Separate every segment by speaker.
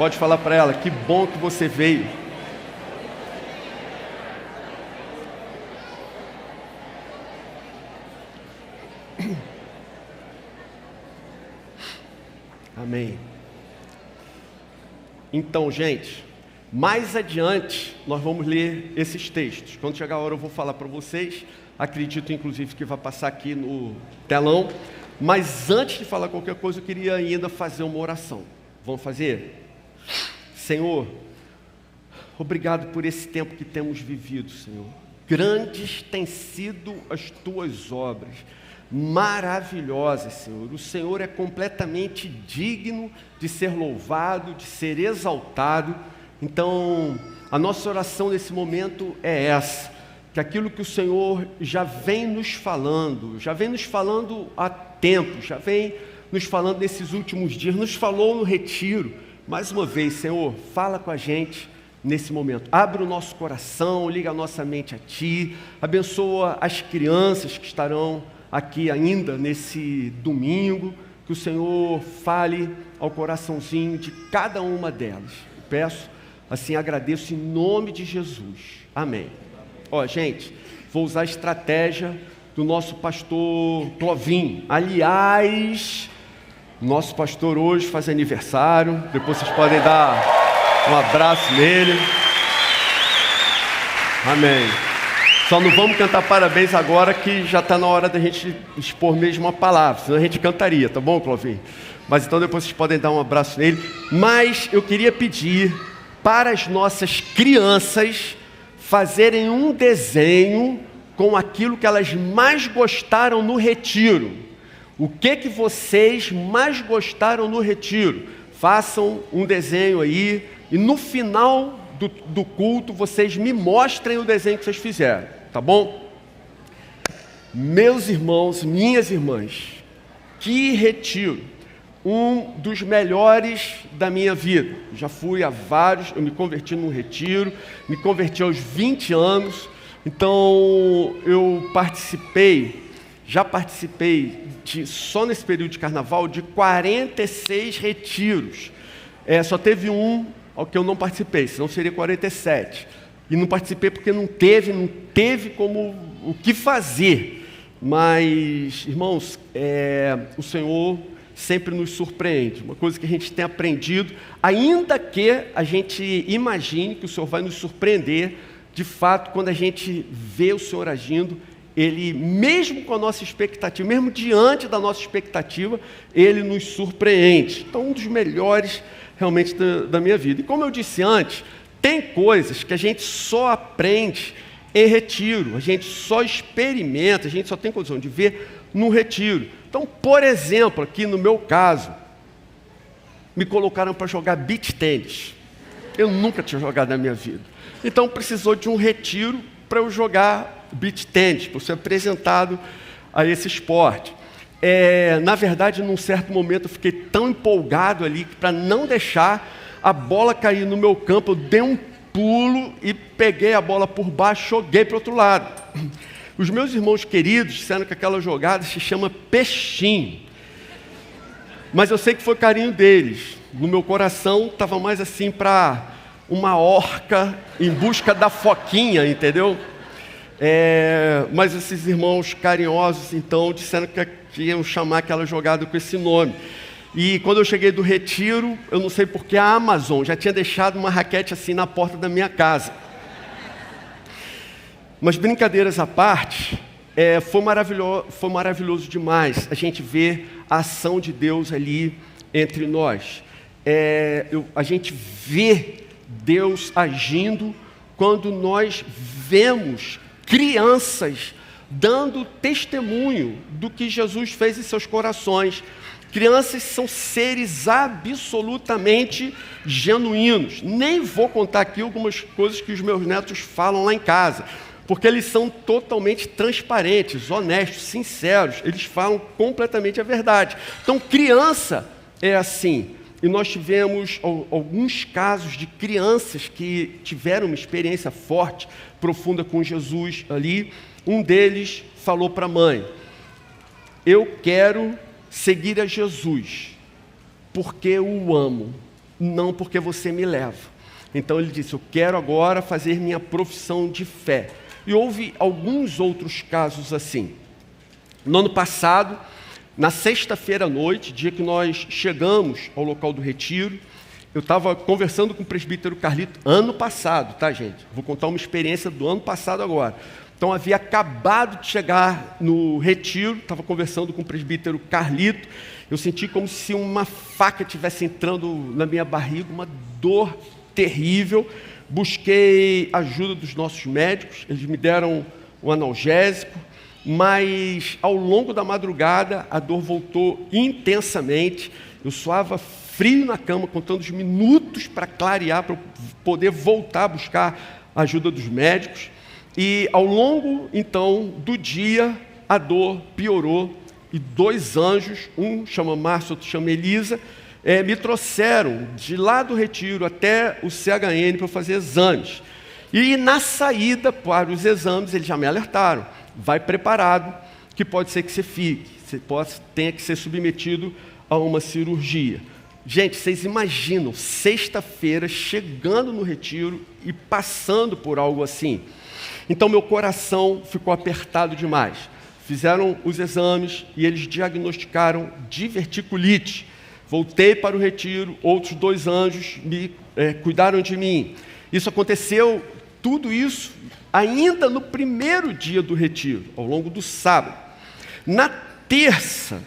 Speaker 1: Pode falar para ela, que bom que você veio. Amém. Então, gente, mais adiante nós vamos ler esses textos. Quando chegar a hora eu vou falar para vocês. Acredito, inclusive, que vai passar aqui no telão. Mas antes de falar qualquer coisa, eu queria ainda fazer uma oração. Vamos fazer? Senhor, obrigado por esse tempo que temos vivido, Senhor. Grandes têm sido as tuas obras, maravilhosas, Senhor. O Senhor é completamente digno de ser louvado, de ser exaltado. Então, a nossa oração nesse momento é essa, que aquilo que o Senhor já vem nos falando há tempo, já vem nos falando nesses últimos dias, nos falou no retiro. Mais uma vez, Senhor, fala com a gente nesse momento. Abre o nosso coração, liga a nossa mente a Ti, abençoa as crianças que estarão aqui ainda nesse domingo, que o Senhor fale ao coraçãozinho de cada uma delas. Eu peço, assim agradeço em nome de Jesus. Amém. Ó, gente, vou usar a estratégia do nosso pastor Clovinho. Aliás, nosso pastor hoje faz aniversário. Depois vocês podem dar um abraço nele. Amém. Só não vamos cantar parabéns agora, que já está na hora da gente expor mesmo uma palavra, senão a gente cantaria, tá bom, Clovinho? Mas então depois vocês podem dar um abraço nele. Mas eu queria pedir para as nossas crianças fazerem um desenho com aquilo que elas mais gostaram no retiro. O que vocês mais gostaram no retiro? Façam um desenho aí e no final do culto vocês me mostrem o desenho que vocês fizeram, tá bom? Meus irmãos, minhas irmãs, que retiro! Um dos melhores da minha vida. Já fui a vários, eu me converti num retiro, me converti aos 20 anos, então eu já participei só nesse período de carnaval, de 46 retiros. Só teve um ao que eu não participei, senão seria 47. E não participei porque não teve como o que fazer. Mas, irmãos, o Senhor sempre nos surpreende. Uma coisa que a gente tem aprendido, ainda que a gente imagine que o Senhor vai nos surpreender, de fato, quando a gente vê o Senhor agindo, Ele, mesmo com a nossa expectativa, mesmo diante da nossa expectativa, Ele nos surpreende. Então, um dos melhores realmente da minha vida. E como eu disse antes, tem coisas que a gente só aprende em retiro, a gente só experimenta, a gente só tem condição de ver no retiro. Então, por exemplo, aqui no meu caso, me colocaram para jogar beach tênis. Eu nunca tinha jogado na minha vida. Então, precisou de um retiro para eu jogar beach tênis, para ser apresentado a esse esporte. Na verdade, num certo momento, eu fiquei tão empolgado ali que, para não deixar a bola cair no meu campo, eu dei um pulo e peguei a bola por baixo, joguei para o outro lado. Os meus irmãos queridos disseram que aquela jogada se chama peixinho. Mas eu sei que foi carinho deles. No meu coração estava mais assim para uma orca em busca da foquinha, entendeu? Mas esses irmãos carinhosos, então, disseram que iam chamar aquela jogada com esse nome. E quando eu cheguei do retiro, eu não sei porque a Amazon já tinha deixado uma raquete assim na porta da minha casa. Mas brincadeiras à parte, foi maravilhoso demais a gente ver a ação de Deus ali entre nós. A gente vê Deus agindo quando nós vemos crianças dando testemunho do que Jesus fez em seus corações. Crianças são seres absolutamente genuínos. Nem vou contar aqui algumas coisas que os meus netos falam lá em casa, porque eles são totalmente transparentes, honestos, sinceros. Eles falam completamente a verdade. Então, criança é assim. E nós tivemos alguns casos de crianças que tiveram uma experiência forte, profunda com Jesus ali. Um deles falou para a mãe: eu quero seguir a Jesus, porque eu o amo. não porque você me leva. Então ele disse, eu quero agora fazer minha profissão de fé. E houve alguns outros casos assim. No ano passado, na sexta-feira à noite, dia que nós chegamos ao local do retiro, eu estava conversando com o presbítero Carlito, ano passado, tá, gente? Vou contar uma experiência do ano passado agora. Então, havia acabado de chegar no retiro, estava conversando com o presbítero Carlito, eu senti como se uma faca estivesse entrando na minha barriga, uma dor terrível. Busquei ajuda dos nossos médicos, eles me deram um analgésico, mas ao longo da madrugada a dor voltou intensamente. Eu suava frio na cama, contando os minutos para clarear, para poder voltar a buscar a ajuda dos médicos. E ao longo, então, do dia, a dor piorou. E 2 anjos, um chama Márcio, outro chama Elisa, me trouxeram de lá do retiro até o CHN para fazer exames. E na saída para os exames, eles já me alertaram. Vai preparado, que pode ser que você fique. Tenha que ser submetido a uma cirurgia. Gente, vocês imaginam, sexta-feira, chegando no retiro e passando por algo assim. Então, meu coração ficou apertado demais. Fizeram os exames e eles diagnosticaram diverticulite. Voltei para o retiro, outros 2 anjos cuidaram de mim. Isso aconteceu, tudo isso, ainda no primeiro dia do retiro, ao longo do sábado. Na terça,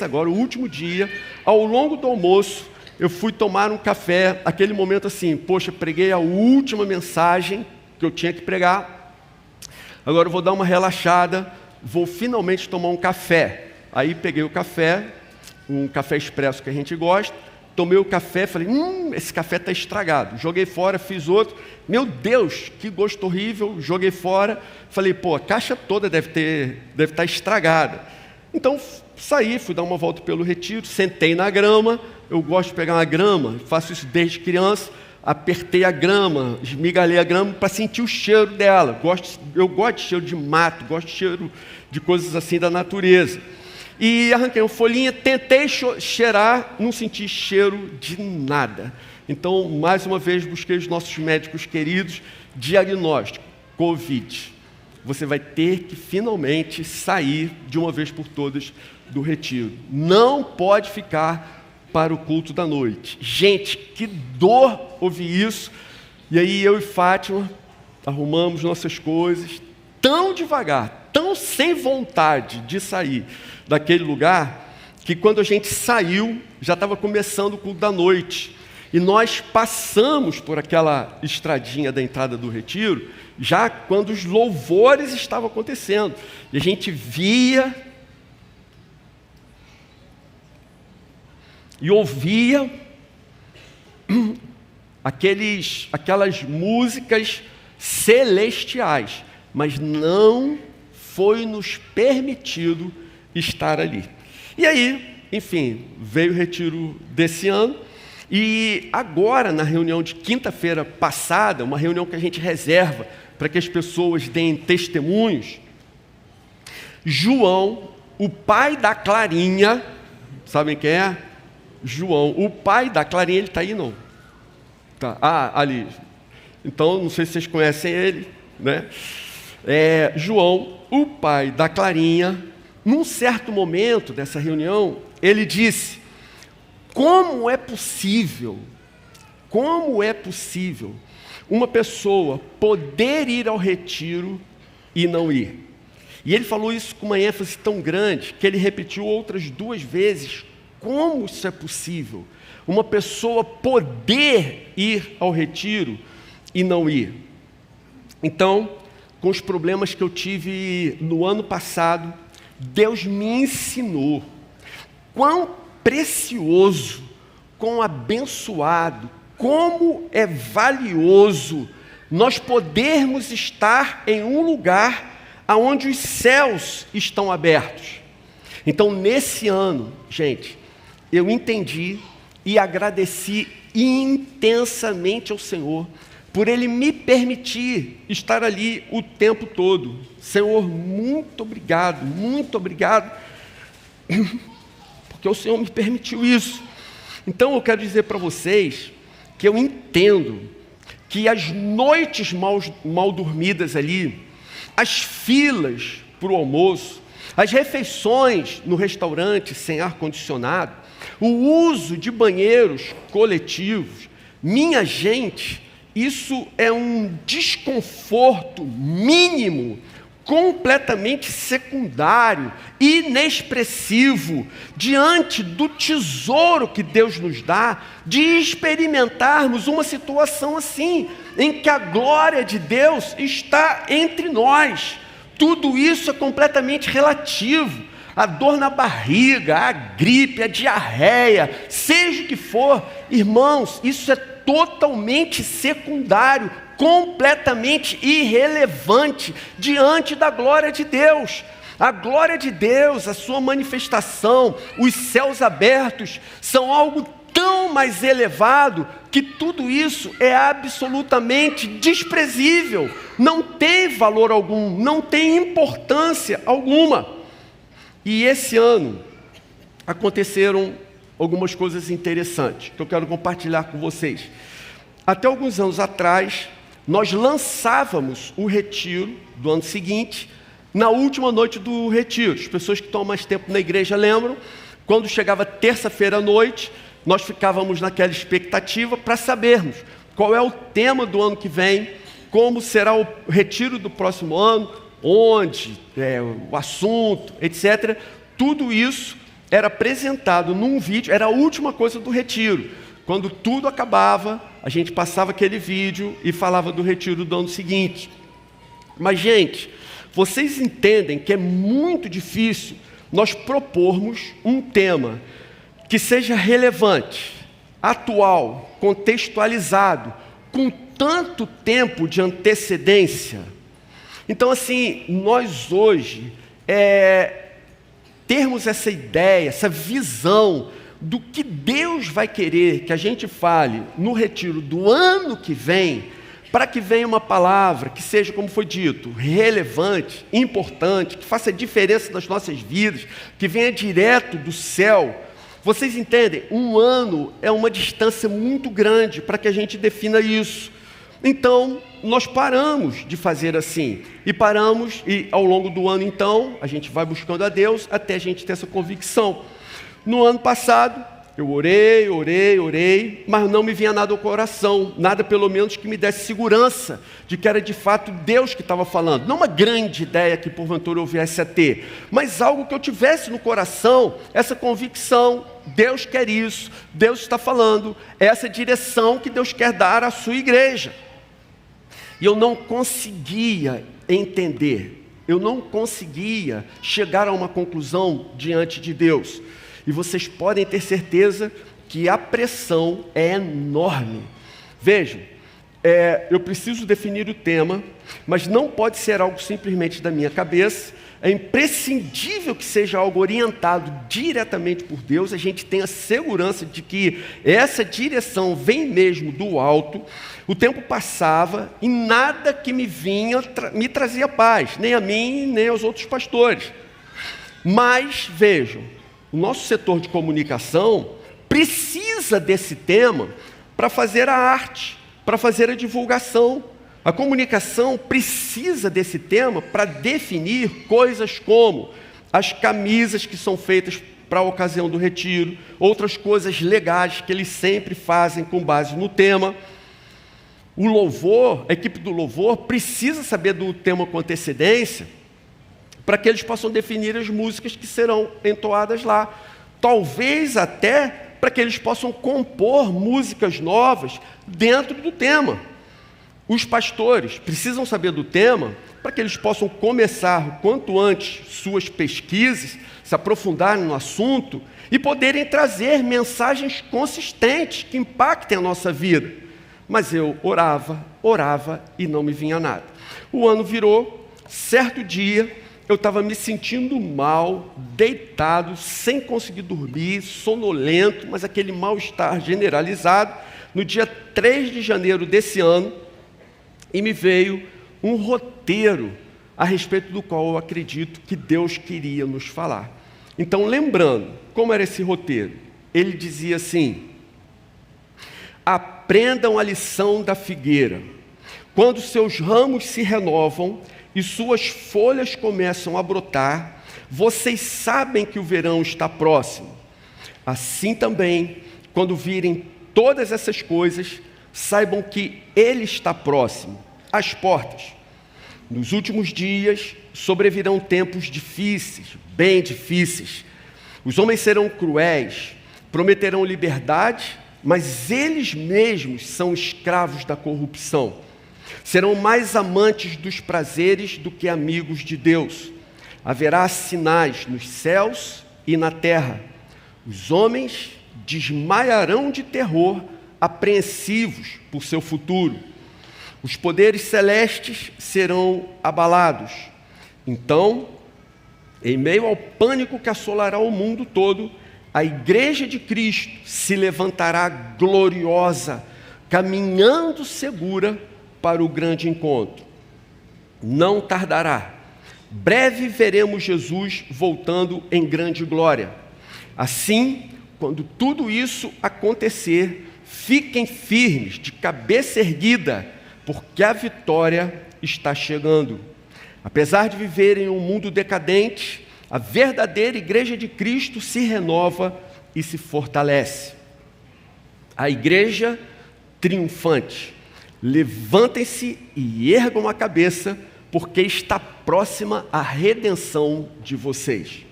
Speaker 1: agora o último dia, ao longo do almoço, eu fui tomar um café, aquele momento assim, poxa, preguei a última mensagem que eu tinha que pregar, agora eu vou dar uma relaxada, vou finalmente tomar um café. Aí peguei o café, um café expresso que a gente gosta, tomei o café, falei, esse café está estragado. Joguei fora, fiz outro, meu Deus, que gosto horrível, joguei fora. Falei, a caixa toda deve estar estragada. Então, saí, fui dar uma volta pelo retiro, sentei na grama, eu gosto de pegar uma grama, faço isso desde criança, apertei a grama, esmigalhei a grama para sentir o cheiro dela. Eu gosto de cheiro de mato, gosto de cheiro de coisas assim da natureza. E arranquei uma folhinha, tentei cheirar, não senti cheiro de nada. Então, mais uma vez, busquei os nossos médicos queridos, diagnóstico, Covid. Você vai ter que finalmente sair de uma vez por todas do retiro. Não pode ficar para o culto da noite. Gente, que dor ouvir isso. E aí eu e Fátima arrumamos nossas coisas, tão devagar, tão sem vontade de sair daquele lugar, que quando a gente saiu, já estava começando o culto da noite. E nós passamos por aquela estradinha da entrada do retiro, já quando os louvores estavam acontecendo. E a gente via e ouvia aquelas músicas celestiais, mas não foi nos permitido estar ali. E aí, enfim, veio o retiro desse ano, e agora, na reunião de quinta-feira passada, uma reunião que a gente reserva para que as pessoas deem testemunhos, João, o pai da Clarinha, sabem quem é? João, o pai da Clarinha, ele está aí não? Tá. Ali. Então, não sei se vocês conhecem ele, né? João, o pai da Clarinha, num certo momento dessa reunião, ele disse, como é possível uma pessoa poder ir ao retiro e não ir? E ele falou isso com uma ênfase tão grande, que ele repetiu outras 2 vezes, como isso é possível? Uma pessoa poder ir ao retiro e não ir. Então, com os problemas que eu tive no ano passado, Deus me ensinou quão precioso, quão abençoado, como é valioso nós podermos estar em um lugar onde os céus estão abertos. Então, nesse ano, gente, eu entendi e agradeci intensamente ao Senhor por Ele me permitir estar ali o tempo todo. Senhor, muito obrigado, porque o Senhor me permitiu isso. Então eu quero dizer para vocês que eu entendo que as noites mal dormidas ali, as filas para o almoço, as refeições no restaurante sem ar-condicionado, o uso de banheiros coletivos, minha gente, isso é um desconforto mínimo, completamente secundário, inexpressivo, diante do tesouro que Deus nos dá, de experimentarmos uma situação assim, em que a glória de Deus está entre nós. Tudo isso é completamente relativo. A dor na barriga, a gripe, a diarreia, seja o que for, irmãos, isso é totalmente secundário, completamente irrelevante diante da glória de Deus. A glória de Deus, a sua manifestação, os céus abertos, são algo tão mais elevado que tudo isso é absolutamente desprezível, não tem valor algum, não tem importância alguma. E esse ano aconteceram algumas coisas interessantes que eu quero compartilhar com vocês. Até alguns anos atrás, nós lançávamos o retiro do ano seguinte, na última noite do retiro. As pessoas que estão há mais tempo na igreja lembram, quando chegava terça-feira à noite, nós ficávamos naquela expectativa para sabermos qual é o tema do ano que vem, como será o retiro do próximo ano, onde, o assunto, etc. Tudo isso era apresentado num vídeo, era a última coisa do retiro. Quando tudo acabava, a gente passava aquele vídeo e falava do retiro do ano seguinte. Mas, gente, vocês entendem que é muito difícil nós propormos um tema que seja relevante, atual, contextualizado, com tanto tempo de antecedência. Então, assim, nós hoje termos essa ideia, essa visão do que Deus vai querer que a gente fale no retiro do ano que vem, para que venha uma palavra que seja, como foi dito, relevante, importante, que faça diferença nas nossas vidas, que venha direto do céu. Vocês entendem? Um ano é uma distância muito grande para que a gente defina isso. Então, nós paramos de fazer assim, e ao longo do ano, então, a gente vai buscando a Deus até a gente ter essa convicção. No ano passado, eu orei, mas não me vinha nada ao coração, nada pelo menos que me desse segurança de que era de fato Deus que estava falando. Não uma grande ideia que porventura eu viesse a ter, mas algo que eu tivesse no coração, essa convicção, Deus quer isso, Deus está falando, essa direção que Deus quer dar à sua igreja. E eu não conseguia entender, eu não conseguia chegar a uma conclusão diante de Deus. E vocês podem ter certeza que a pressão é enorme. Vejam, eu preciso definir o tema, mas não pode ser algo simplesmente da minha cabeça. É imprescindível que seja algo orientado diretamente por Deus. A gente tem a segurança de que essa direção vem mesmo do alto. O tempo passava e nada que me vinha me trazia paz, nem a mim, nem aos outros pastores. Mas, vejam, o nosso setor de comunicação precisa desse tema para fazer a arte, para fazer a divulgação. A comunicação precisa desse tema para definir coisas como as camisas que são feitas para a ocasião do retiro, outras coisas legais que eles sempre fazem com base no tema. O louvor, a equipe do louvor precisa saber do tema com antecedência, para que eles possam definir as músicas que serão entoadas lá. Talvez até para que eles possam compor músicas novas dentro do tema. Os pastores precisam saber do tema para que eles possam começar o quanto antes suas pesquisas, se aprofundarem no assunto e poderem trazer mensagens consistentes que impactem a nossa vida. Mas eu orava e não me vinha nada. O ano virou, certo dia, eu estava me sentindo mal, deitado, sem conseguir dormir, sonolento, mas aquele mal-estar generalizado. No dia 3 de janeiro desse ano, e me veio um roteiro a respeito do qual eu acredito que Deus queria nos falar. Então, lembrando, como era esse roteiro? Ele dizia assim: aprendam a lição da figueira. Quando seus ramos se renovam e suas folhas começam a brotar, vocês sabem que o verão está próximo. Assim também, quando virem todas essas coisas, saibam que Ele está próximo, às portas. Nos últimos dias sobrevirão tempos difíceis, bem difíceis. Os homens serão cruéis, prometerão liberdade, mas eles mesmos são escravos da corrupção. Serão mais amantes dos prazeres do que amigos de Deus. Haverá sinais nos céus e na terra. Os homens desmaiarão de terror, apreensivos por seu futuro. Os poderes celestes serão abalados. Então, em meio ao pânico que assolará o mundo todo, a Igreja de Cristo se levantará gloriosa, caminhando segura para o grande encontro. Não tardará. Breve veremos Jesus voltando em grande glória. Assim, quando tudo isso acontecer, fiquem firmes, de cabeça erguida, porque a vitória está chegando. Apesar de viverem em um mundo decadente, a verdadeira Igreja de Cristo se renova e se fortalece. A Igreja triunfante. Levantem-se e ergam a cabeça, porque está próxima a redenção de vocês.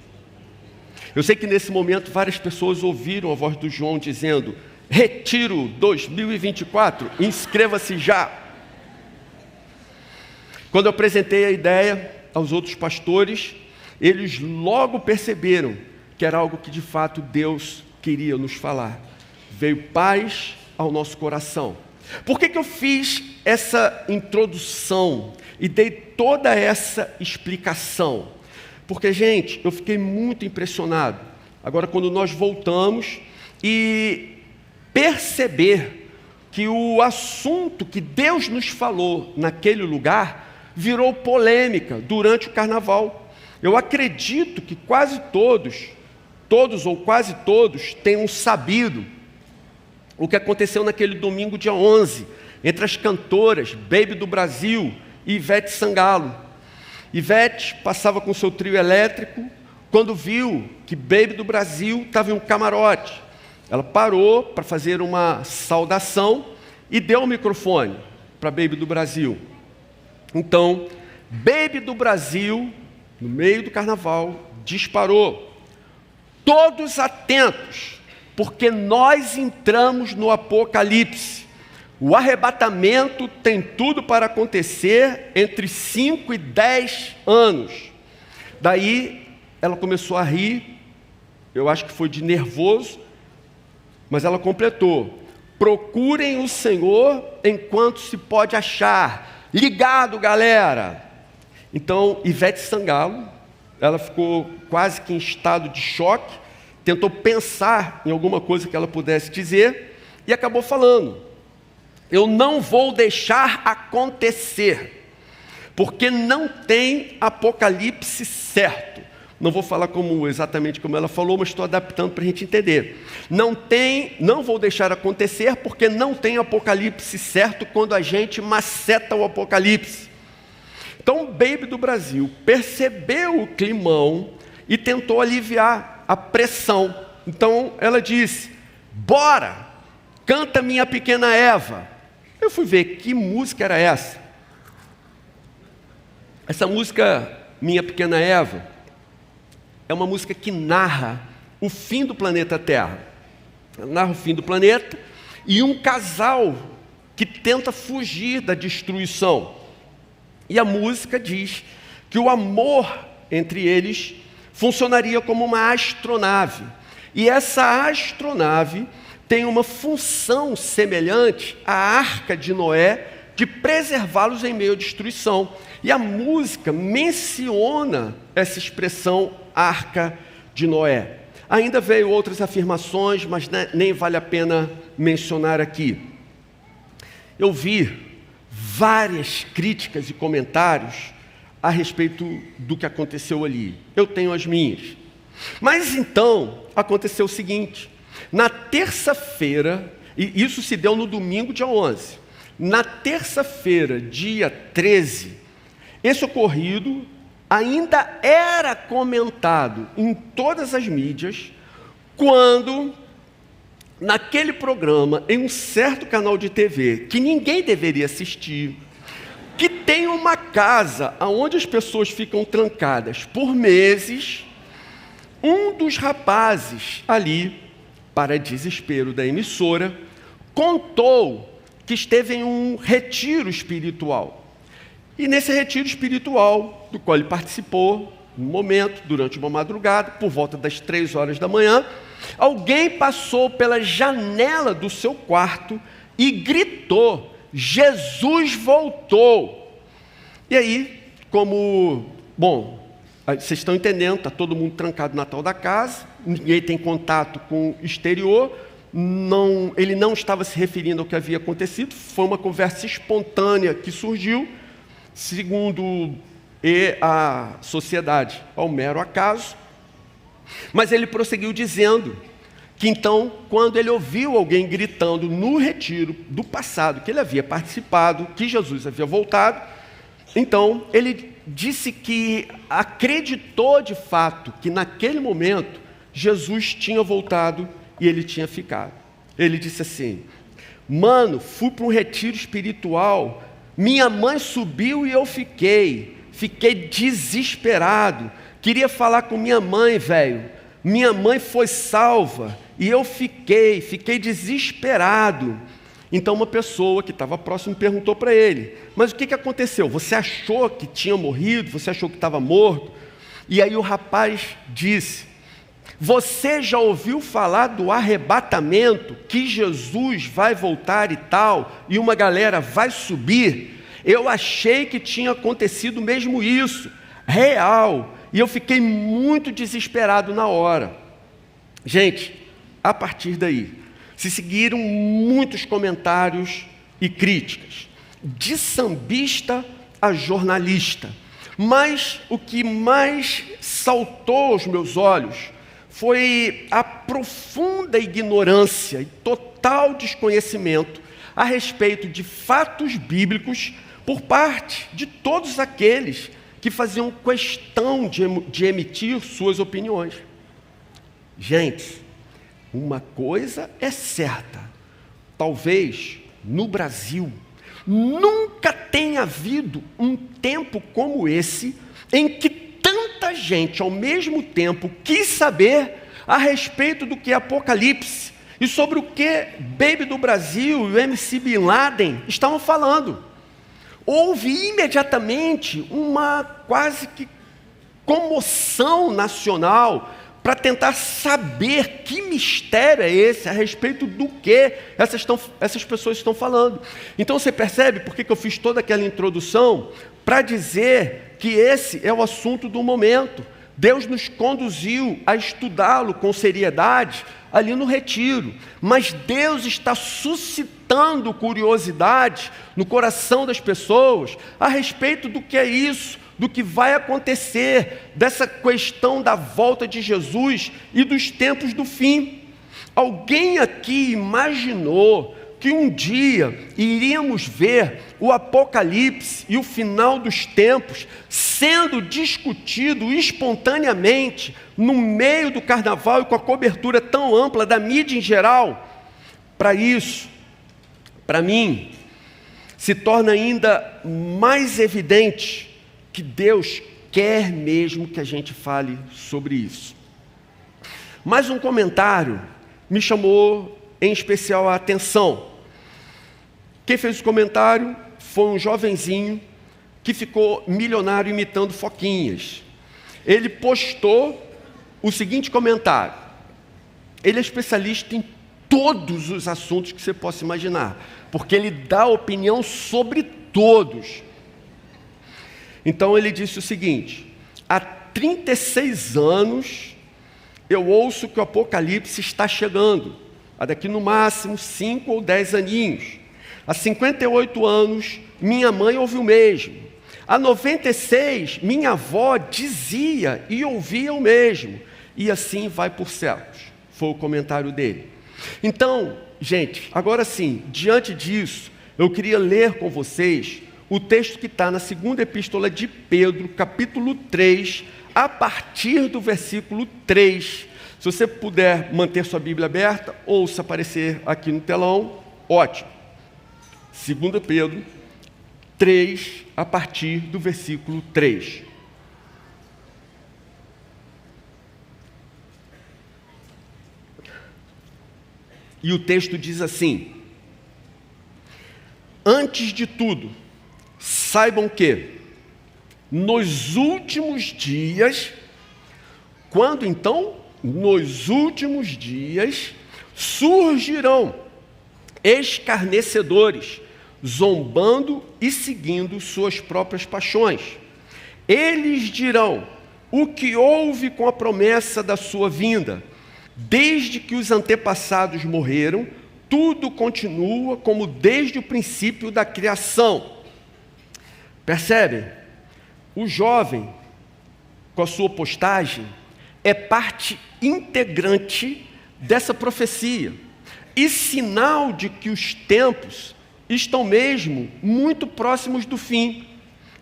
Speaker 1: Eu sei que nesse momento várias pessoas ouviram a voz do João dizendo: Retiro 2024, inscreva-se já. Quando eu apresentei a ideia aos outros pastores, eles logo perceberam que era algo que de fato Deus queria nos falar. Veio paz ao nosso coração. Por que eu fiz essa introdução e dei toda essa explicação? Porque, gente, eu fiquei muito impressionado. Agora, quando nós voltamos e perceber que o assunto que Deus nos falou naquele lugar virou polêmica durante o carnaval. Eu acredito que quase todos ou quase todos, tenham sabido o que aconteceu naquele domingo, dia 11, entre as cantoras Baby do Brasil e Ivete Sangalo. Ivete passava com seu trio elétrico, quando viu que Baby do Brasil estava em um camarote. Ela parou para fazer uma saudação e deu o microfone para Baby do Brasil. Então, Baby do Brasil, no meio do carnaval, disparou. Todos atentos, porque nós entramos no Apocalipse. O arrebatamento tem tudo para acontecer entre 5 e 10 anos. Daí, ela começou a rir, eu acho que foi de nervoso, mas ela completou: procurem o Senhor enquanto se pode achar. Ligado, galera! Então, Ivete Sangalo, ela ficou quase que em estado de choque, tentou pensar em alguma coisa que ela pudesse dizer e acabou falando: eu não vou deixar acontecer, porque não tem Apocalipse certo. Não vou falar exatamente como ela falou, mas estou adaptando para a gente entender. Não vou deixar acontecer, porque não tem Apocalipse certo quando a gente maceta o Apocalipse. Então, Baby do Brasil percebeu o climão e tentou aliviar a pressão. Então, ela disse: bora, canta Minha Pequena Eva. Eu fui ver que música era essa. Essa música, Minha Pequena Eva, é uma música que narra o fim do planeta Terra. Ela narra o fim do planeta e um casal que tenta fugir da destruição. E a música diz que o amor entre eles funcionaria como uma astronave. E essa astronave tem uma função semelhante à Arca de Noé, de preservá-los em meio à destruição. E a música menciona essa expressão Arca de Noé. Ainda veio outras afirmações, mas nem vale a pena mencionar aqui. Eu vi várias críticas e comentários a respeito do que aconteceu ali. Eu tenho as minhas. Mas então, aconteceu o seguinte: na terça-feira, E isso se deu no domingo, dia 11. Na terça-feira, dia 13, esse ocorrido ainda era comentado em todas as mídias, quando, naquele programa, em um certo canal de TV, que ninguém deveria assistir, que tem uma casa onde as pessoas ficam trancadas por meses, um dos rapazes ali, para desespero da emissora, contou que esteve em um retiro espiritual. E nesse retiro espiritual, do qual ele participou, um momento, durante uma madrugada, por volta das 3 horas da manhã, alguém passou pela janela do seu quarto e gritou: Jesus voltou! E aí, vocês estão entendendo, está todo mundo trancado na tal da casa, ninguém tem contato com o exterior, ele não estava se referindo ao que havia acontecido, foi uma conversa espontânea que surgiu, segundo a sociedade, ao mero acaso. Mas ele prosseguiu dizendo que então, quando ele ouviu alguém gritando no retiro do passado, que ele havia participado, que Jesus havia voltado, então ele disse que acreditou de fato que naquele momento Jesus tinha voltado e ele tinha ficado. Ele disse assim: mano, fui para um retiro espiritual, minha mãe subiu e eu fiquei desesperado, queria falar com minha mãe, velho, minha mãe foi salva, e eu fiquei desesperado. Então uma pessoa que estava próximo perguntou para ele: mas o que aconteceu? Você achou que tinha morrido? Você achou que estava morto? E aí o rapaz disse: você já ouviu falar do arrebatamento, que Jesus vai voltar e tal, e uma galera vai subir? Eu achei que tinha acontecido mesmo isso, real, e eu fiquei muito desesperado na hora. Gente, a partir daí, se seguiram muitos comentários e críticas, de sambista a jornalista. Mas o que mais saltou aos meus olhos foi a profunda ignorância e total desconhecimento a respeito de fatos bíblicos por parte de todos aqueles que faziam questão de emitir suas opiniões. Gente, uma coisa é certa: talvez no Brasil nunca tenha havido um tempo como esse em que tanta gente ao mesmo tempo quis saber a respeito do que é Apocalipse e sobre o que Baby do Brasil e o MC Bin Laden estavam falando. Houve imediatamente uma quase que comoção nacional para tentar saber que mistério é esse, a respeito do que essas pessoas estão falando. Então você percebe por que eu fiz toda aquela introdução? Para dizer que esse é o assunto do momento. Deus nos conduziu a estudá-lo com seriedade ali no retiro, mas Deus está suscitando curiosidade no coração das pessoas a respeito do que é isso, do que vai acontecer, dessa questão da volta de Jesus e dos tempos do fim. Alguém aqui imaginou que um dia iríamos ver o Apocalipse e o final dos tempos sendo discutido espontaneamente no meio do carnaval e com a cobertura tão ampla da mídia em geral? Para isso, para mim, se torna ainda mais evidente que Deus quer mesmo que a gente fale sobre isso. Mais um comentário me chamou em especial a atenção. Quem fez o comentário foi um jovenzinho que ficou milionário imitando foquinhas. Ele postou o seguinte comentário: ele é especialista em todos os assuntos que você possa imaginar, porque ele dá opinião sobre todos. Então ele disse o seguinte: há 36 anos eu ouço que o Apocalipse está chegando, há daqui no máximo 5 ou 10 aninhos. Há 58 anos, minha mãe ouviu o mesmo. Há 96, minha avó dizia e ouvia o mesmo. E assim vai por séculos. Foi o comentário dele. Então, gente, agora sim, diante disso, eu queria ler com vocês o texto que está na segunda epístola de Pedro, capítulo 3, a partir do versículo 3. Se você puder manter sua Bíblia aberta, ou se aparecer aqui no telão, ótimo. 2 Pedro 3, a partir do versículo 3. E o texto diz assim: antes de tudo, saibam que, nos últimos dias, quando então? Nos últimos dias, surgirão escarnecedores, zombando e seguindo suas próprias paixões. Eles dirão: o que houve com a promessa da sua vinda? Desde que os antepassados morreram, tudo continua como desde o princípio da criação. Percebem? O jovem, com a sua postagem, é parte integrante dessa profecia e sinal de que os tempos estão mesmo muito próximos do fim.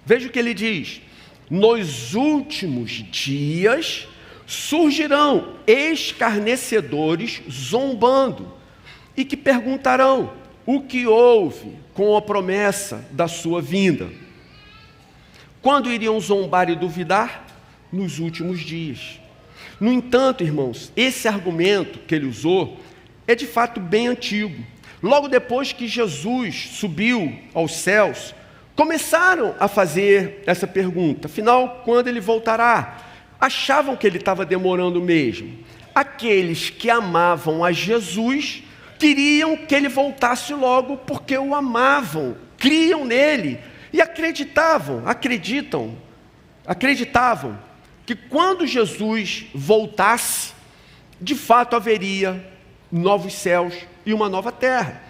Speaker 1: Veja o que ele diz: nos últimos dias surgirão escarnecedores zombando e que perguntarão: o que houve com a promessa da sua vinda? Quando iriam zombar e duvidar? Nos últimos dias. No entanto, irmãos, esse argumento que ele usou é de fato bem antigo. Logo depois que Jesus subiu aos céus, começaram a fazer essa pergunta: afinal, quando ele voltará? Achavam que ele estava demorando mesmo. Aqueles que amavam a Jesus queriam que ele voltasse logo porque o amavam, criam nele e acreditavam que quando Jesus voltasse, de fato haveria novos céus e uma nova terra.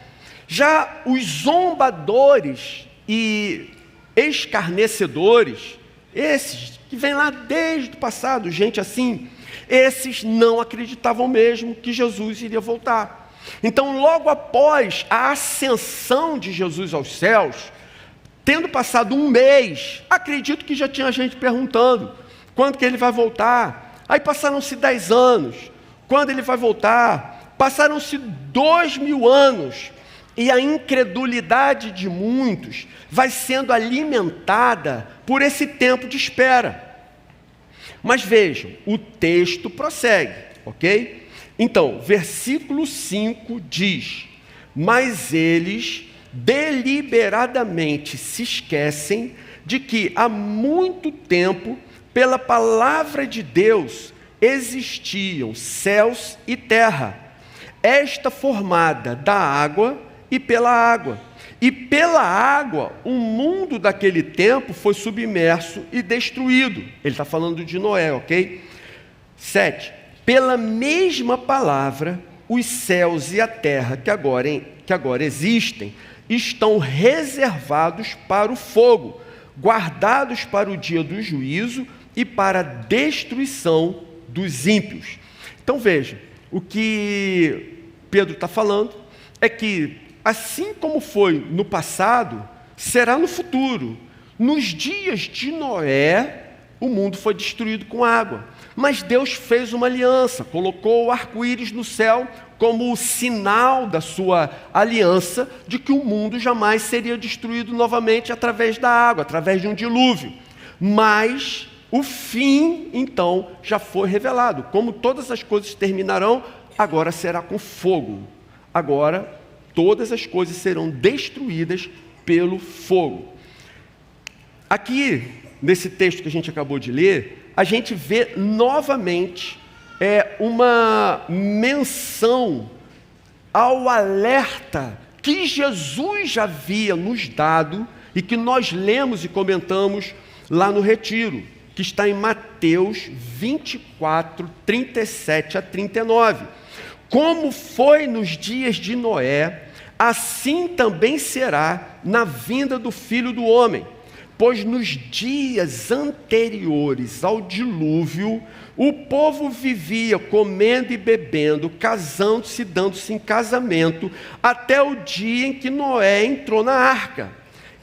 Speaker 1: Já os zombadores e escarnecedores, esses que vêm lá desde o passado, gente assim, esses não acreditavam mesmo que Jesus iria voltar. Então, logo após a ascensão de Jesus aos céus, tendo passado um mês, acredito que já tinha gente perguntando: quando que ele vai voltar? Aí passaram-se 10 anos, quando ele vai voltar? Passaram-se 2000 anos, e a incredulidade de muitos vai sendo alimentada por esse tempo de espera. Mas vejam, o texto prossegue, ok? Então, versículo 5 diz: mas eles deliberadamente se esquecem de que há muito tempo, pela palavra de Deus, existiam céus e terra, esta formada da água e pela água. E pela água, o mundo daquele tempo foi submerso e destruído. Ele está falando de Noé, ok? 7. Pela mesma palavra, os céus e a terra que agora existem, estão reservados para o fogo, guardados para o dia do juízo e para a destruição dos ímpios. Então veja, o que Pedro está falando é que, assim como foi no passado, será no futuro. Nos dias de Noé, o mundo foi destruído com água, mas Deus fez uma aliança, colocou o arco-íris no céu como o sinal da sua aliança de que o mundo jamais seria destruído novamente através da água, através de um dilúvio. Mas o fim, então, já foi revelado. Como todas as coisas terminarão, agora será com fogo. Agora, todas as coisas serão destruídas pelo fogo. Aqui, nesse texto que a gente acabou de ler, a gente vê novamente uma menção ao alerta que Jesus já havia nos dado e que nós lemos e comentamos lá no retiro, que está em Mateus 24, 37 a 39. Como foi nos dias de Noé, assim também será na vinda do Filho do Homem. pois nos dias anteriores ao dilúvio, o povo vivia comendo e bebendo, casando-se e dando-se em casamento, até o dia em que Noé entrou na arca.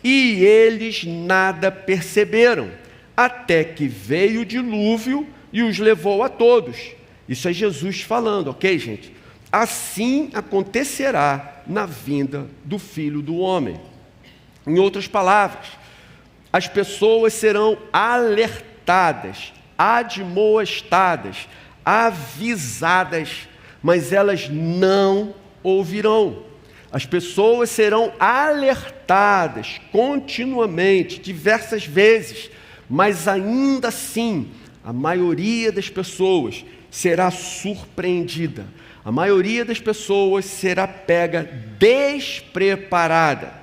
Speaker 1: E eles nada perceberam, até que veio o dilúvio e os levou a todos. Isso é Jesus falando, ok, gente? Assim acontecerá na vinda do Filho do Homem. Em outras palavras, as pessoas serão alertadas, admoestadas, avisadas, mas elas não ouvirão. As pessoas serão alertadas continuamente, diversas vezes, mas ainda assim, a maioria das pessoas será surpreendida. A maioria das pessoas será pega despreparada.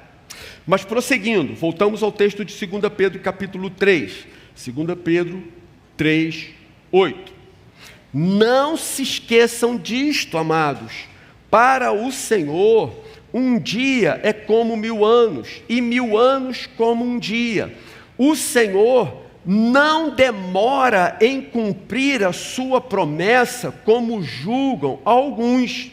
Speaker 1: Mas prosseguindo, voltamos ao texto de 2 Pedro capítulo 3. 2 Pedro 3, 8. Não se esqueçam disto, amados. Para o Senhor, um dia é como 1000 anos, e 1000 anos como um dia. O Senhor não demora em cumprir a sua promessa, como julgam alguns.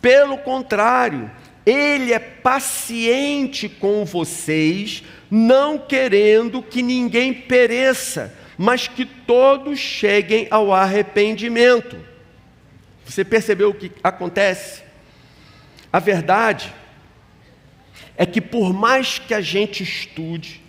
Speaker 1: Pelo contrário, Ele é paciente com vocês, não querendo que ninguém pereça, mas que todos cheguem ao arrependimento. Você percebeu o que acontece? A verdade é que por mais que a gente estude,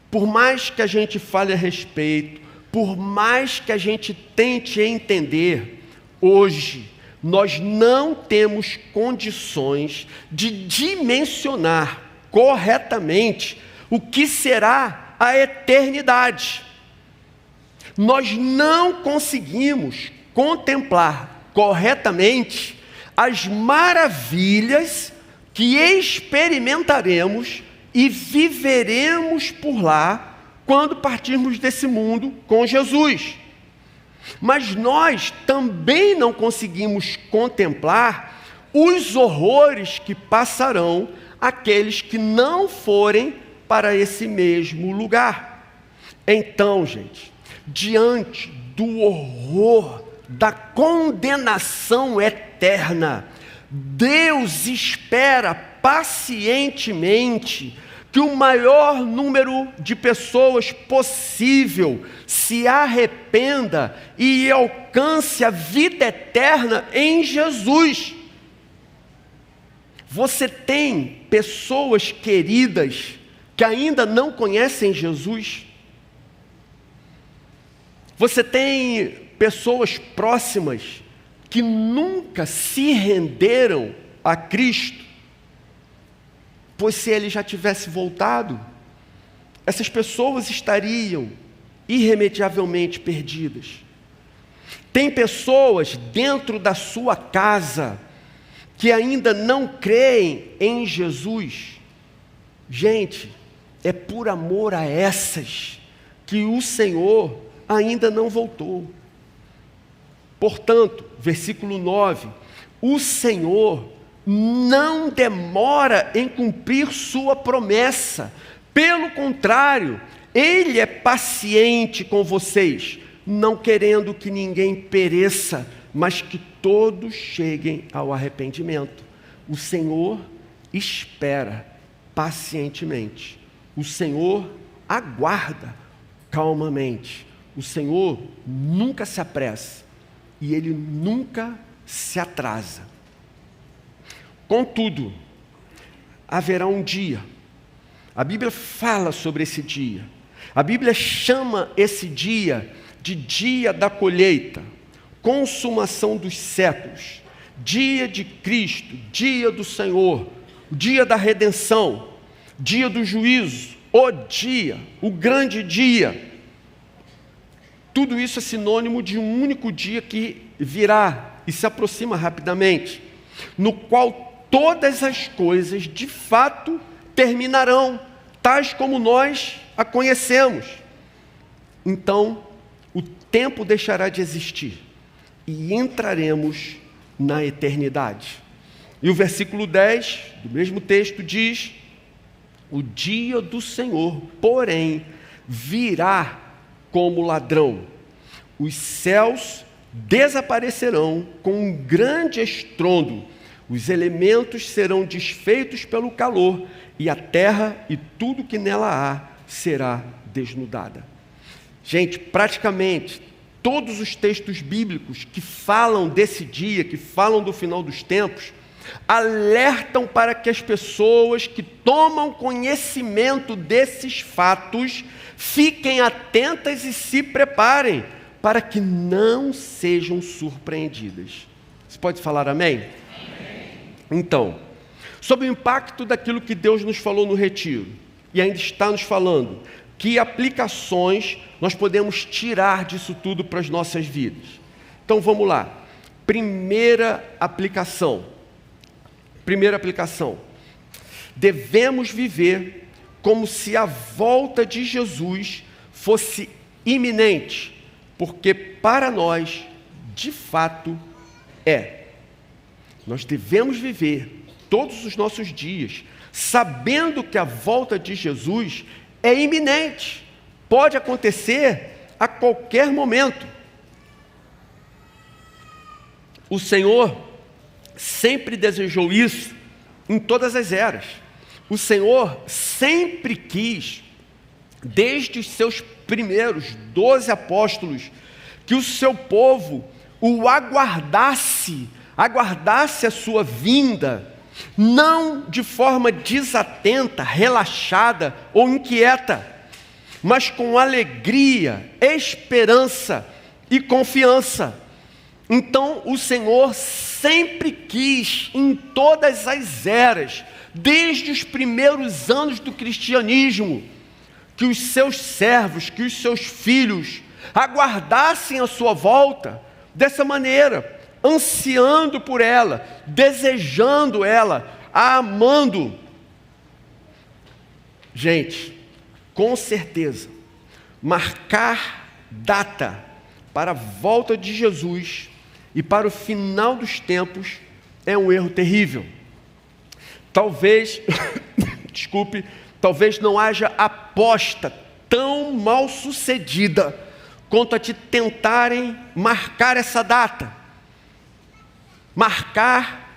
Speaker 1: por mais que a gente fale a respeito, por mais que a gente tente entender, hoje nós não temos condições de dimensionar corretamente o que será a eternidade. Nós não conseguimos contemplar corretamente as maravilhas que experimentaremos e viveremos por lá quando partirmos desse mundo com Jesus. Mas nós também não conseguimos contemplar os horrores que passarão aqueles que não forem para esse mesmo lugar. Então, gente, diante do horror da condenação eterna, Deus espera pacientemente que o maior número de pessoas possível se arrependa e alcance a vida eterna em Jesus. Você tem pessoas queridas que ainda não conhecem Jesus? Você tem pessoas próximas que nunca se renderam a Cristo? Pois se Ele já tivesse voltado, essas pessoas estariam irremediavelmente perdidas. Tem pessoas dentro da sua casa que ainda não creem em Jesus. Gente, é por amor a essas que o Senhor ainda não voltou. Portanto, versículo 9, o Senhor não demora em cumprir sua promessa. Pelo contrário, Ele é paciente com vocês, não querendo que ninguém pereça, mas que todos cheguem ao arrependimento. O Senhor espera pacientemente. O Senhor aguarda calmamente. O Senhor nunca se apressa e Ele nunca se atrasa. Contudo, haverá um dia. A Bíblia fala sobre esse dia. A Bíblia chama esse dia de dia da colheita, consumação dos séculos, dia de Cristo, dia do Senhor, dia da redenção, dia do juízo, o grande dia. Tudo isso é sinônimo de um único dia que virá e se aproxima rapidamente, no qual todas as coisas, de fato, terminarão, tais como nós a conhecemos. Então, o tempo deixará de existir e entraremos na eternidade. E o versículo 10 do mesmo texto diz: o dia do Senhor, porém, virá como ladrão. Os céus desaparecerão com um grande estrondo, os elementos serão desfeitos pelo calor, e a terra e tudo que nela há será desnudada. Gente, praticamente todos os textos bíblicos que falam desse dia, que falam do final dos tempos, alertam para que as pessoas que tomam conhecimento desses fatos fiquem atentas e se preparem para que não sejam surpreendidas. Você pode falar amém? Amém. Então, sob o impacto daquilo que Deus nos falou no retiro, e ainda está nos falando, que aplicações nós podemos tirar disso tudo para as nossas vidas? Então vamos lá. Primeira aplicação. Devemos viver como se a volta de Jesus fosse iminente, porque para nós, de fato, é. Nós devemos viver todos os nossos dias sabendo que a volta de Jesus é iminente, pode acontecer a qualquer momento. O Senhor sempre desejou isso em todas as eras. O Senhor sempre quis, desde os seus primeiros 12 apóstolos, que o seu povo o aguardasse a sua vinda, não de forma desatenta, relaxada ou inquieta, mas com alegria, esperança e confiança. Então o Senhor sempre quis, em todas as eras, desde os primeiros anos do cristianismo, que os seus servos, que os seus filhos aguardassem a sua volta dessa maneira, ansiando por ela, desejando ela, a amando. Gente, com certeza, marcar data para a volta de Jesus e para o final dos tempos é um erro terrível. Talvez, talvez não haja aposta tão mal sucedida quanto a te tentarem marcar essa data. Marcar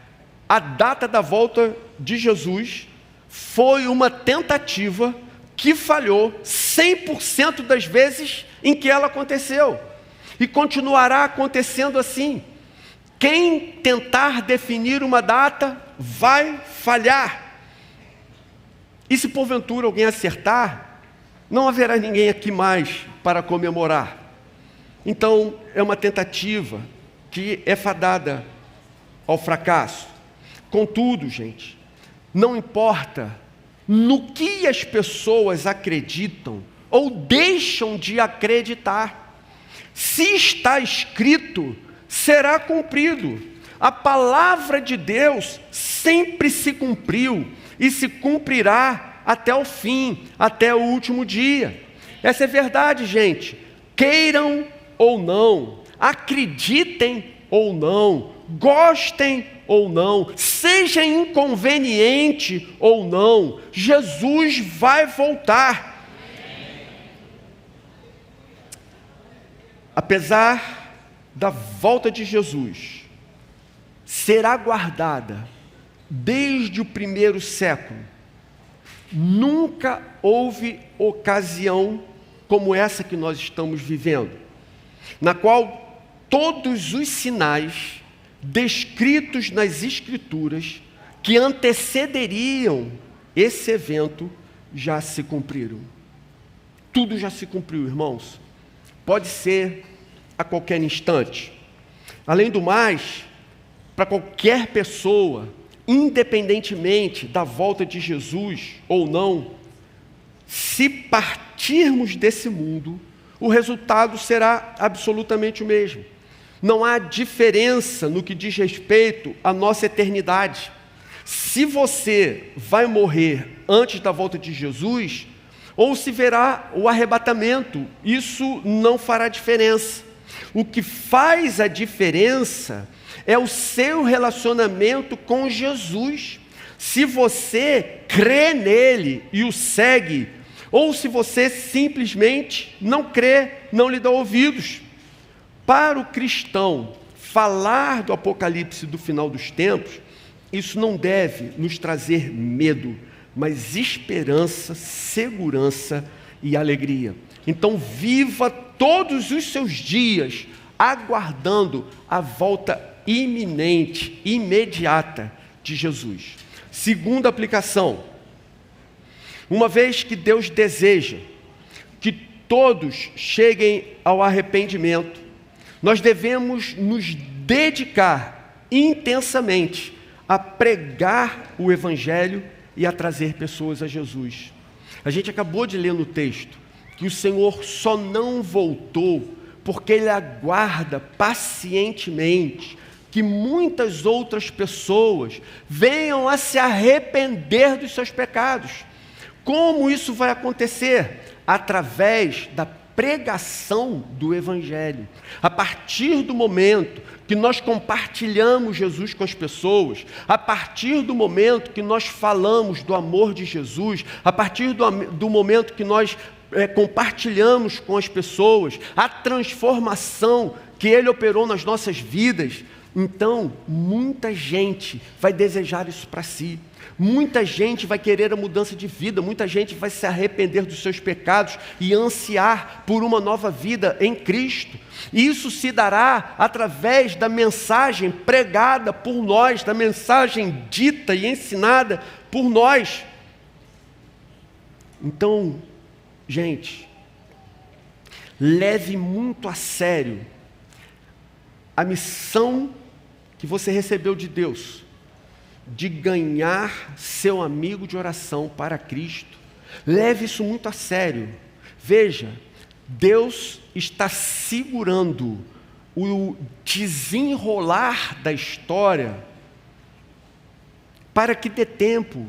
Speaker 1: a data da volta de Jesus foi uma tentativa que falhou 100% das vezes em que ela aconteceu, e continuará acontecendo assim. Quem tentar definir uma data vai falhar, e se porventura alguém acertar, não haverá ninguém aqui mais para comemorar. Então é uma tentativa que é fadada ao fracasso. Contudo, gente, não importa no que as pessoas acreditam ou deixam de acreditar, se está escrito, será cumprido. A palavra de Deus sempre se cumpriu e se cumprirá até o fim, até o último dia. Essa é verdade, gente. Queiram ou não, acreditem ou não, gostem ou não, seja inconveniente ou não, Jesus vai voltar. Apesar da volta de Jesus ser aguardada desde o primeiro século, nunca houve ocasião como essa que nós estamos vivendo, na qual todos os sinais descritos nas Escrituras que antecederiam esse evento já se cumpriram. Tudo já se cumpriu, irmãos. Pode ser a qualquer instante. Além do mais, para qualquer pessoa, independentemente da volta de Jesus ou não, se partirmos desse mundo, o resultado será absolutamente o mesmo. Não há diferença no que diz respeito à nossa eternidade. Se você vai morrer antes da volta de Jesus, ou se verá o arrebatamento, isso não fará diferença. O que faz a diferença é o seu relacionamento com Jesus. Se você crê nele e o segue, ou se você simplesmente não crê, não lhe dá ouvidos. Para o cristão, falar do Apocalipse do final dos tempos, isso não deve nos trazer medo, mas esperança, segurança e alegria. Então viva todos os seus dias aguardando a volta iminente, imediata de Jesus. Segunda aplicação: uma vez que Deus deseja que todos cheguem ao arrependimento, nós devemos nos dedicar intensamente a pregar o Evangelho e a trazer pessoas a Jesus. A gente acabou de ler no texto que o Senhor só não voltou porque Ele aguarda pacientemente que muitas outras pessoas venham a se arrepender dos seus pecados. Como isso vai acontecer? Através da pregação do Evangelho. A partir do momento que nós compartilhamos Jesus com as pessoas, a partir do momento que nós falamos do amor de Jesus, a partir do momento que nós compartilhamos com as pessoas a transformação que Ele operou nas nossas vidas, então muita gente vai desejar isso para si. Muita gente vai querer a mudança de vida, muita gente vai se arrepender dos seus pecados e ansiar por uma nova vida em Cristo. E isso se dará através da mensagem pregada por nós, da mensagem dita e ensinada por nós. Então, gente, leve muito a sério a missão que você recebeu de Deus, de ganhar seu amigo de oração para Cristo. Leve isso muito a sério. Veja, Deus está segurando o desenrolar da história para que dê tempo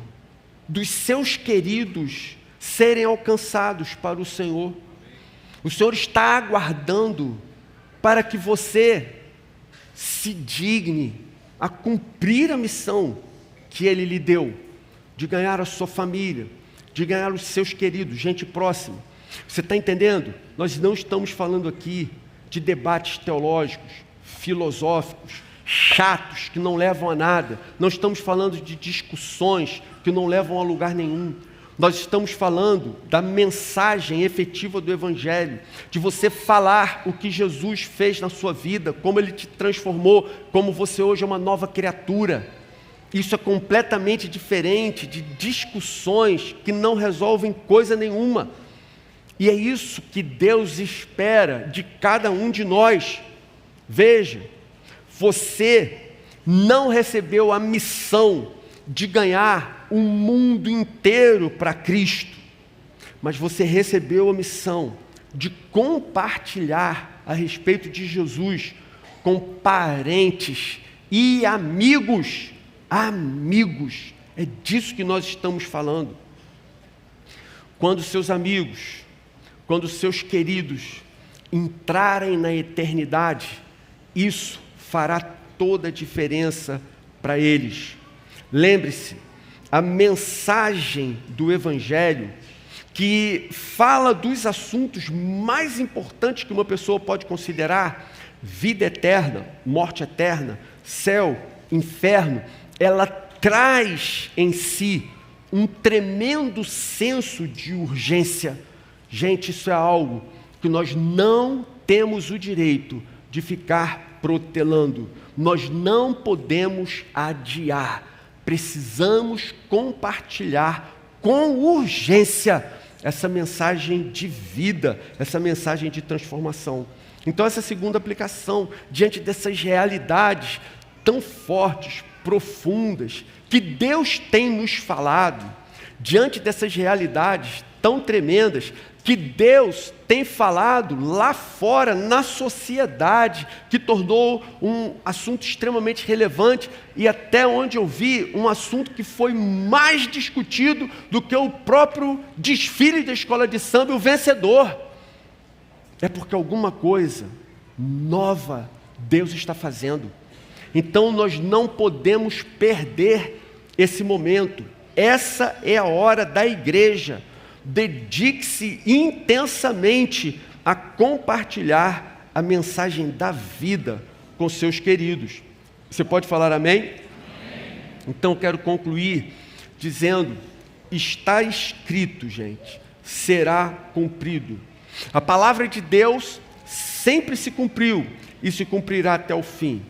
Speaker 1: dos seus queridos serem alcançados para o Senhor. O Senhor está aguardando para que você se digne a cumprir a missão que Ele lhe deu, de ganhar a sua família, de ganhar os seus queridos, gente próxima. Você está entendendo? Nós não estamos falando aqui de debates teológicos, filosóficos, chatos, que não levam a nada. Não estamos falando de discussões que não levam a lugar nenhum. Nós estamos falando da mensagem efetiva do Evangelho, de você falar o que Jesus fez na sua vida, como Ele te transformou, como você hoje é uma nova criatura. Isso é completamente diferente de discussões que não resolvem coisa nenhuma. E é isso que Deus espera de cada um de nós. Veja, você não recebeu a missão de ganhar o mundo inteiro para Cristo, mas você recebeu a missão de compartilhar a respeito de Jesus com parentes e amigos. Amigos, é disso que nós estamos falando. Quando seus amigos, quando seus queridos entrarem na eternidade, isso fará toda a diferença para eles. Lembre-se, a mensagem do Evangelho, que fala dos assuntos mais importantes que uma pessoa pode considerar: vida eterna, morte eterna, céu, inferno, ela traz em si um tremendo senso de urgência. Gente, isso é algo que nós não temos o direito de ficar protelando. Nós não podemos adiar. Precisamos compartilhar com urgência essa mensagem de vida, essa mensagem de transformação. Então, essa segunda aplicação, diante dessas realidades tão fortes, profundas, que Deus tem nos falado, diante dessas realidades tão tremendas, que Deus tem falado lá fora, na sociedade, que tornou um assunto extremamente relevante, e até onde eu vi, um assunto que foi mais discutido do que o próprio desfile da escola de samba e o vencedor. É porque alguma coisa nova Deus está fazendo. Então nós não podemos perder esse momento. Essa é a hora da igreja. dedique-se intensamente a compartilhar a mensagem da vida com seus queridos. Você pode falar amém? Amém. Então quero concluir dizendo, está escrito, gente, será cumprido. A palavra de Deus sempre se cumpriu e se cumprirá até o fim.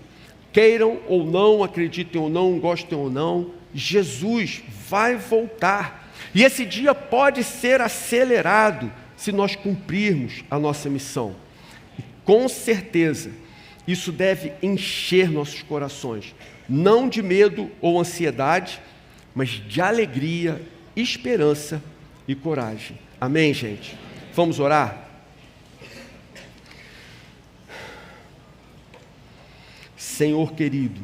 Speaker 1: Queiram ou não, acreditem ou não, gostem ou não, Jesus vai voltar. E esse dia pode ser acelerado se nós cumprirmos a nossa missão. E com certeza, isso deve encher nossos corações, não de medo ou ansiedade, mas de alegria, esperança e coragem. Amém, gente? Vamos orar? Senhor querido,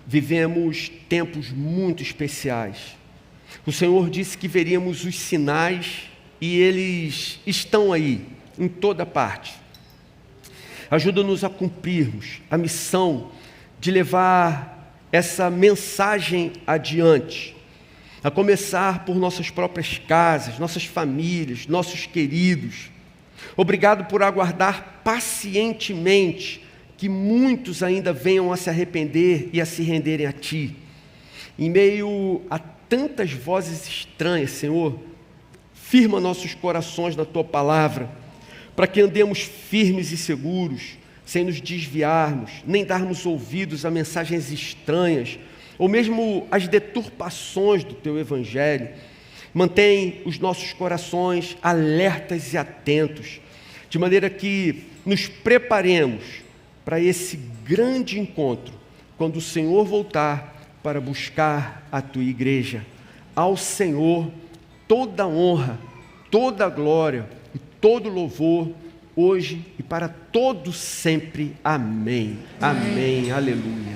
Speaker 1: vivemos tempos muito especiais. O Senhor disse que veríamos os sinais e eles estão aí, em toda parte. Ajuda-nos a cumprirmos a missão de levar essa mensagem adiante, a começar por nossas próprias casas, nossas famílias, nossos queridos. Obrigado por aguardar pacientemente que muitos ainda venham a se arrepender e a se renderem a Ti. Em meio a tantas vozes estranhas, Senhor, firma nossos corações na Tua palavra, para que andemos firmes e seguros, sem nos desviarmos, nem darmos ouvidos a mensagens estranhas, ou mesmo às deturpações do Teu Evangelho. Mantém os nossos corações alertas e atentos, de maneira que nos preparemos para esse grande encontro, quando o Senhor voltar para buscar a Tua igreja. Ao Senhor toda honra, toda glória e todo louvor, hoje e para todo sempre. Amém. Amém. Aleluia.